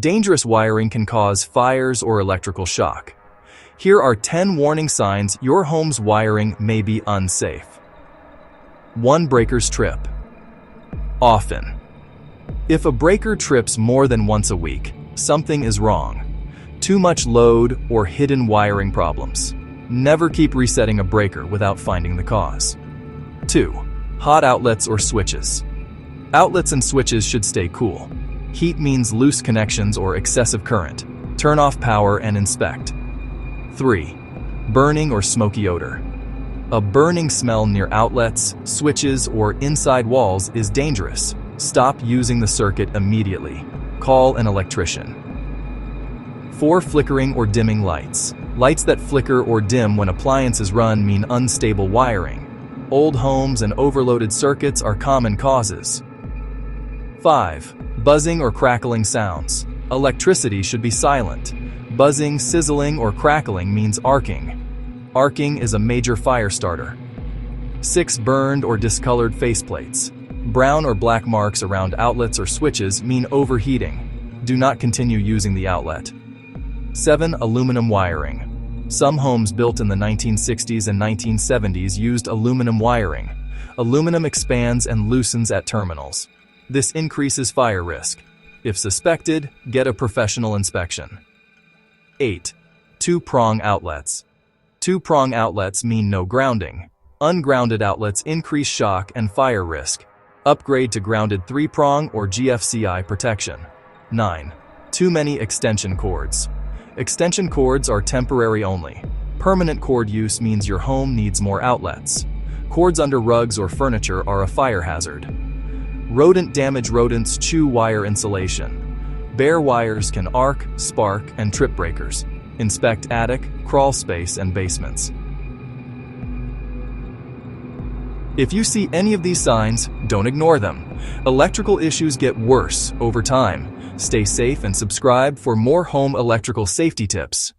Dangerous wiring can cause fires or electrical shock. Here are 10 warning signs your home's wiring may be unsafe. 1. Breakers trip. Often. If a breaker trips more than once a week, something is wrong. Too much load or hidden wiring problems. Never keep resetting a breaker without finding the cause. 2. Hot outlets or switches. Outlets and switches should stay cool. Heat means loose connections or excessive current. Turn off power and inspect. 3. Burning or smoky odor. A burning smell near outlets, switches, or inside walls is dangerous. Stop using the circuit immediately. Call an electrician. 4. Flickering or dimming lights. Lights that flicker or dim when appliances run mean unstable wiring. Old homes and overloaded circuits are common causes. 5. Buzzing or crackling sounds. Electricity should be silent. Buzzing, sizzling, or crackling means arcing. Arcing is a major fire starter. 6. Burned or discolored faceplates. Brown or black marks around outlets or switches mean overheating. Do not continue using the outlet. 7. Aluminum wiring. Some homes built in the 1960s and 1970s used aluminum wiring. Aluminum expands and loosens at terminals. This increases fire risk. If suspected, get a professional inspection. 8. Two-prong outlets. Two-prong outlets mean no grounding. Ungrounded outlets increase shock and fire risk. Upgrade to grounded 3-prong or GFCI protection. 9. Too many extension cords. Extension cords are temporary only. Permanent cord use means your home needs more outlets. Cords under rugs or furniture are a fire hazard. Rodent damage. Rodents chew wire insulation. Bare wires can arc, spark, and trip breakers. Inspect attic, crawl space, and basements. If you see any of these signs, don't ignore them. Electrical issues get worse over time. Stay safe and subscribe for more home electrical safety tips.